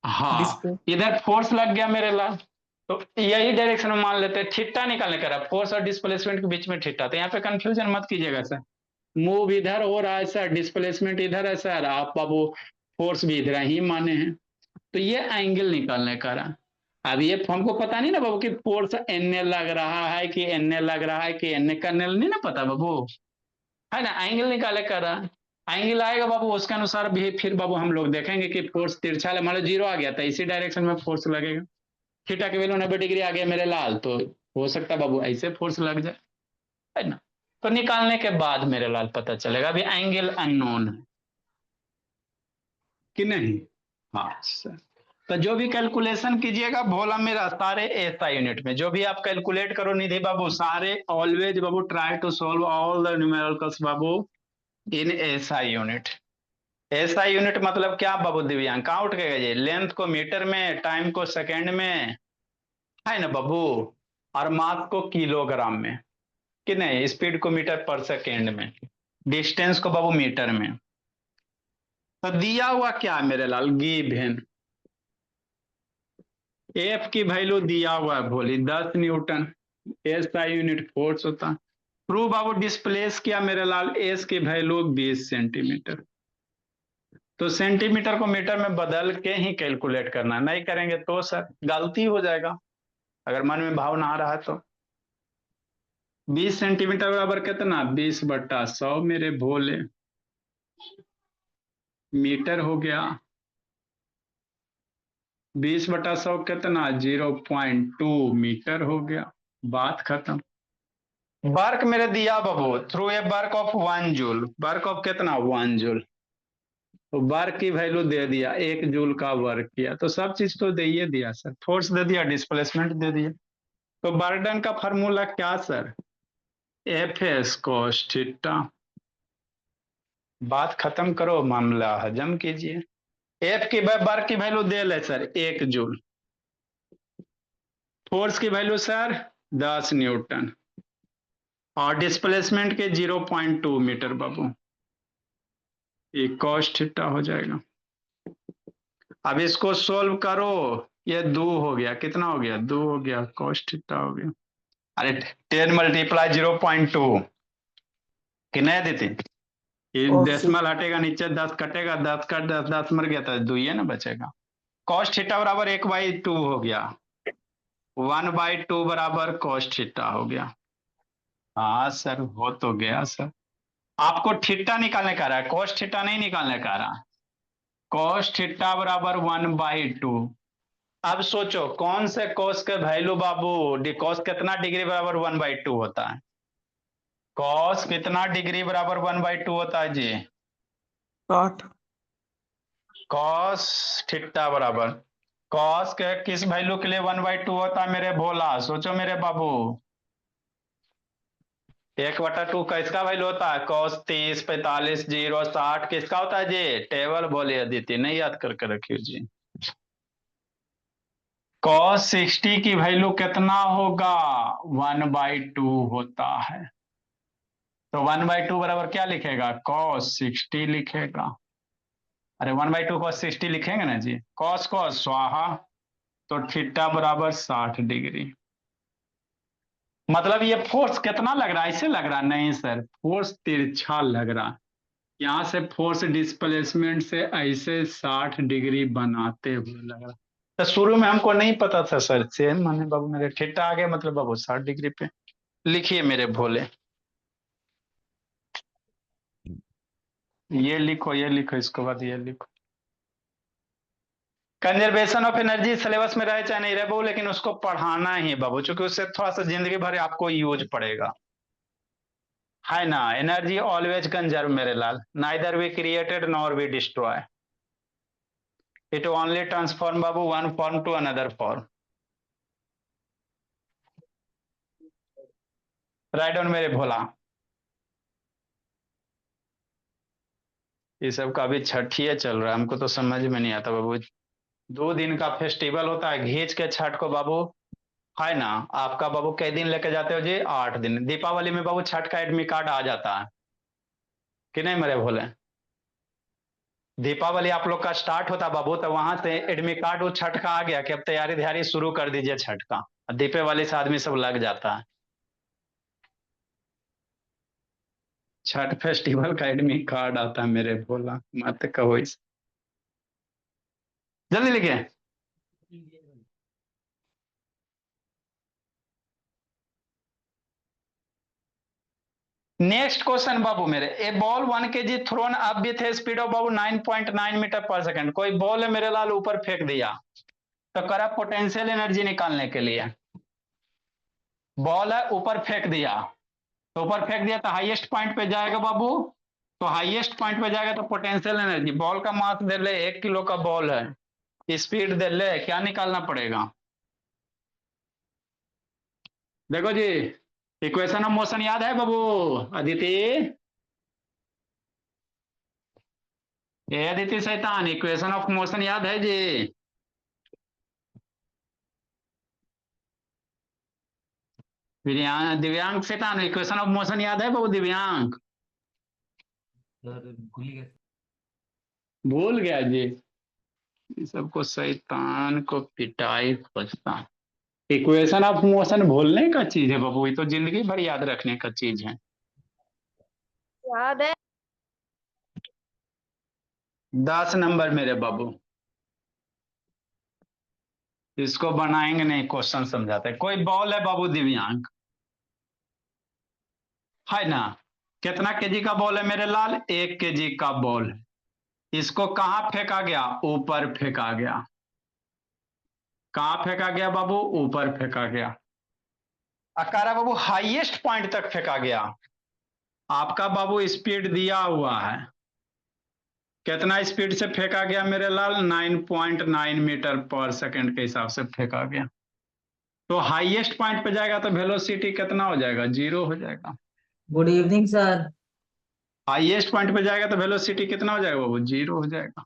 A: हाँ,
C: डिस्प्ले
A: इधर फोर्स लग गया मेरे लाल, तो यही डायरेक्शन में मान लेते हैं, थीटा निकालने का रहा, फोर्स और डिस्प्लेसमेंट के बीच में थीटा, तो यहाँ पे कंफ्यूजन मत कीजिएगा सर। मूव इधर हो रहा है सर, डिस्प्लेसमेंट इधर है सर, आप बाबू फोर्स भी इधर ही माने हैं, तो ये एंगल निकालने का रहा। अब ये हमको पता नहीं ना बाबू कि फोर्स एन ए लग रहा है कि एन ए लग रहा है कि एन ए का नहीं ना पता बाबू, है ना? एंगल निकाले कर रहा, एंगल आएगा बाबू, उसके अनुसार भी फिर बाबू हम लोग देखेंगे कि फोर्स तिरछा मान लो 0 आ गया तो इसी डायरेक्शन में फोर्स लगेगा। थीटा की वैल्यू 90 डिग्री आ गया मेरे लाल, तो हो सकता है बाबू ऐसे फोर्स लग जाए, है ना? तो निकालने के बाद मेरे लाल पता चलेगा। अभी एंगल अननोन है कि नहीं? हाँ सर। तो जो भी कैलकुलेशन कीजिएगा भोला मेरा, सारे एसआई यूनिट में जो भी आप कैलकुलेट करो निधि बाबू, सारे ऑलवेज बाबू try to solve all the numericals बाबू in SI unit. SI unit मतलब क्या बाबू दिव्यांग? कहाँ उठ के गए? लेंथ को मीटर में, टाइम को सेकेंड में, है ना बाबू, और मास को किलोग्राम में, कि नहीं, स्पीड को मीटर पर सेकेंड में, डिस्टेंस को बाबू मीटर में। तो दिया हुआ क्या है मेरे लाल? गिवन एफ की वैल्यू दिया हुआ है भोली 10 Newton, S I unit force होता है। प्रूव बाबू डिस्प्लेस किया मेरे लाल, एस की वैल्यू 20 सेंटीमीटर। तो सेंटीमीटर को मीटर में बदल के ही कैलकुलेट करना, नहीं करेंगे तो सर गलती हो जाएगा, अगर मन में भाव ना आ रहा है तो। 20 सेंटीमीटर बराबर कितना, 20/100 मेरे भोले, मीटर हो गया। 20/100 कितना, 0.2 मीटर हो गया, बात खत्म। वर्क मेरे दिया बाबू through a work of 1 joule, work of कितना 1 जूल, तो वर्क की वैल्यू दे दिया, 1 जूल का वर्क किया, तो सब चीज तो दे ही दिया सर, फोर्स दे दिया, डिस्प्लेसमेंट दे दिया। तो बर्डन का फॉर्मूला क्या sir, F S cos theta. बात खत्म करो, मामला हजम कीजिए। एफ की वर्क की वैल्यू दे ले सर 1 जूल, फोर्स की वैल्यू सर 10 न्यूटन, और डिस्प्लेसमेंट के 0.2 मीटर बाबू, ये कॉस थीटा हो जाएगा। अब इसको सोल्व करो, ये 2 हो गया, कितना हो गया 2 हो गया, कॉस थीटा हो गया। अरे 10 मल्टीप्लाई 0.2 कितने देते, ये
C: और
A: डेसिमल हटेगा नीचे, 10 कटेगा, 10 कट 10, 10 मर गया था, 2 ही है ना बचेगा। कॉस थीटा बराबर 1/2 हो गया, 1/2 बराबर कॉस थीटा हो गया। हाँ सर हो तो गया सर, आपको थीटा निकालने का रहा है, कॉस थीटा नहीं निकालने का रहा। कॉस थीटा बराबर 1/2। अब सोचो कौन से कॉस के वैल्यू बाबू, कॉस कितना डिग्री बराबर 1/2 होता है, कॉस कितना डिग्री बराबर 1/2 होता है जी,
C: 60।
A: कॉस थीटा बराबर, कॉस के किस वैल्यू के लिए 1/2 होता है मेरे भोला, सोचो मेरे बाबू। 1/2 का इसका वैल्यू होता है कॉस 30, 45, 0, 60 किसका होता है जी, टेबल बोले अदिति, नहीं याद करके रखियो जी। कॉस 60 की वैल्यू कितना होगा, 1/2 होता है, तो 1/2 बराबर क्या लिखेगा, कॉस 60 लिखेगा। अरे 1/2 कॉस 60 लिखेंगे ना जी, कॉस कॉस स्वाहा, तो थीटा बराबर 60 डिग्री। मतलब ये फोर्स कितना लग रहा है, ऐसे लग रहा नहीं सर, फोर्स तिरछा लग रहा, यहाँ से फोर्स डिस्प्लेसमेंट से ऐसे 60 डिग्री बनाते हुए लग रहा। तो शुरू में हमको नहीं पता था सर, से माने बाबू मेरे थीटा आ गया, मतलब बाबू 60 डिग्री पे लिखिए मेरे भोले, ये लिखो, ये लिखो, इसके बाद ये लिखो। कंजर्वेशन ऑफ एनर्जी सिलेबस में रहे चाहे नहीं रहे बाबू, लेकिन उसको पढ़ाना ही बाबू, क्योंकि उससे थोड़ा सा जिंदगी भर आपको यूज पड़ेगा, है ना। एनर्जी ऑलवेज कंजर्व मेरे लाल, neither we created nor we destroy, it only transform बाबू one form to another form. Write down मेरे भोला। ये सब का अभी छठिए चल रहा है, हमको तो समझ में नहीं आता बाबू, 2 दिन का फेस्टिवल होता है, घींच के छठ को बाबू, है ना। आपका बाबू कई दिन लेके जाते हो जी, 8 दिन। दीपावली में बाबू छठ का एडमिट कार्ड आ जाता है कि नहीं मेरे भोले, दीपावली आप लोग का स्टार्ट होता बाबू, तो वहां से एडमिट कार्ड वो छठ का आ गया कि अब तैयारी तैयारी शुरू कर दीजिए छठ का, दीपावली से आदमी सब लग जाता है। छठ फेस्टिवल का एडमिट कार्ड आता है मेरे भोला, मत कहो इस, जल्दी लिखिए। नेक्स्ट क्वेश्चन बाबू मेरे, a ball 1 kg thrown up with speed of बाबू 9.9 मीटर पर सेकंड, कोई बॉल है मेरे लाल ऊपर फेंक दिया, तो करा पोटेंशियल एनर्जी निकालने के लिए, बॉल है ऊपर फेंक दिया, तो ऊपर फेंक दिया तो हाईएस्ट पॉइंट पे जाएगा बाबू, तो हाईएस्ट पॉइंट पे जाएगा तो पोटेंशियल एनर्जी, बॉल का मास दे ले 1 किलो का बॉल है, स्पीड दे ले, क्या निकालना पड़ेगा, देखो जी, इक्वेशन ऑफ मोशन याद है बाबू अदिति, ये अदिति शैतान, इक्वेशन ऑफ मोशन याद है जी, दिव्यांग शैतान, इक्वेशन ऑफ मोशन याद है बाबू दिव्यांग,
B: सर भूल गया।
A: भूल गया जी। ये सबको शैतान को पिटाई खोजता। इक्वेशन ऑफ मोशन भूलने का चीज है बाबू, ये तो जिंदगी भर याद रखने का चीज है।
F: याद है।
A: 10 नंबर मेरे बाबू, इसको बनाएंगे नहीं, क्वेश्चन समझाते हैं। कोई बॉल है बाबू दिव्यांग, है ना? कितना केजी का बॉल है मेरे लाल? 1 केजी का बॉल है। इसको कहां फेंका गया? ऊपर फेंका गया। कहां फेंका गया बाबू? ऊपर फेंका गया। अकारा बाबू हाईएस्ट पॉइंट तक फेंका गया। आपका बाबू स्पीड दिया हुआ है, कितना स्पीड से फेंका गया मेरे लाल? 9.9 मीटर पर सेकंड के हिसाब से फेंका गया। तो हाईएस्ट पॉइंट पे जाएगा तो वेलोसिटी कितना हो जाएगा? 0 हो जाएगा।
B: Good evening sir.
A: Highest point पे जाएगा तो वेलोसिटी कितना हो जाएगा बाबू? 0 हो जाएगा।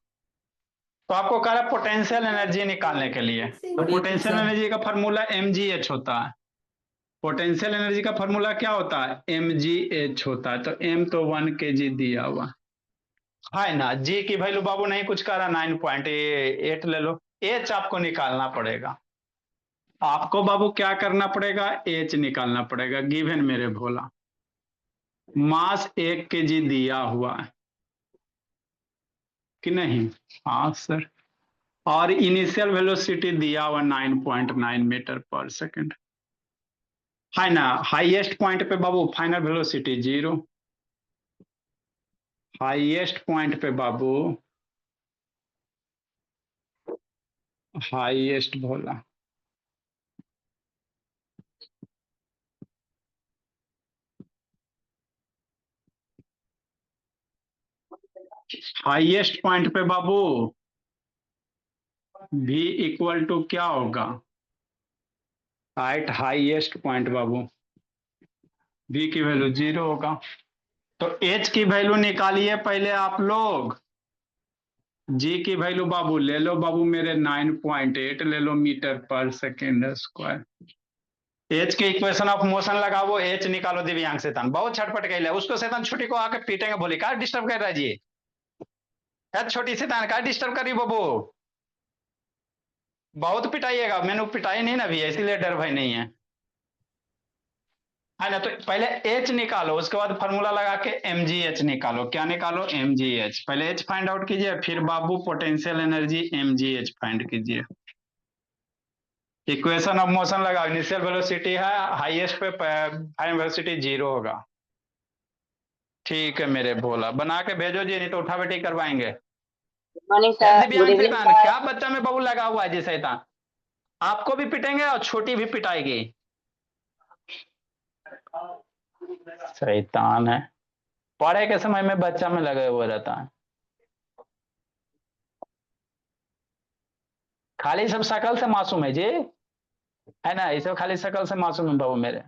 A: तो आपको कह रहा है पोटेंशियल एनर्जी निकालने के लिए, तो पोटेंशियल एनर्जी का फॉर्मूला mgh होता है। पोटेंशियल एनर्जी का फॉर्मूला क्या होता है? mgh होता है। तो m तो 1 kg दिया हुआ है ना। g की वैल्यू बाबू नहीं कुछ कह रहा, 9.8 ले लो। h आपको निकालना पड़ेगा। आपको बाबू क्या करना पड़ेगा? h निकालना पड़ेगा। गिवन मेरे भोला, मास 1 kg दिया हुआ है कि नहीं? हाँ सर। और इनिशियल वेलोसिटी दिया हुआ 9.9 मीटर पर सेकंड, है ना। हाईएस्ट पॉइंट पे बाबू फाइनल वेलोसिटी 0। हाईएस्ट पॉइंट पे बाबू, हाईएस्ट भोला, हाईएस्ट पॉइंट पे बाबू v इक्वल टू क्या होगा? एट हाईएस्ट पॉइंट बाबू v की वैल्यू 0 होगा। तो h की वैल्यू निकालिए पहले आप लोग। g की वैल्यू बाबू ले लो बाबू मेरे 9.8 ले लो मीटर पर सेकेंड स्क्वायर। एच के इक्वेशन ऑफ मोशन लगाओ, एच निकालो। दिव्यांग शैतान बहुत छटपट गई है, उसको शैतान छुट्टी को आके पीटेंगे। बोली क्या डिस्टर्ब कर रहा है जी? छोटी शैतान क्या डिस्टर्ब करी बाबू? बहुत पिटाइएगा। मैंने पिटाई नहीं ना भी है, इसीलिए डर भय नहीं है ना। तो पहले एच निकालो, उसके बाद फॉर्मूला लगा के mgh निकालो। क्या निकालो? mgh। पहले एच फाइंड आउट कीजिए, फिर बाबू पोटेंशियल एनर्जी mgh फाइंड कीजिए। इक्वेशन ऑफ मोशन लगाओ। इनिशियल वेलोसिटी है, हाईएस्ट पे फाइनल वेलोसिटी 0 होगा। ठीक है मेरे भोला, बना के भेजो जी, नहीं तो उठा बैठी करवाएंगे। दिव्यांग शैतान क्या बच्चा में बाबू लगा हुआ है जी शैतान? आपको भी पिटेंगे और छोटी भी पिटाएगी। शैतान है, पढ़े के समय में बच्चा में लगे हुए रहता है। खाली सब शकल से मासूम है जी, है ना। ये सब खाली शकल से मासूम है बाबू मेरे।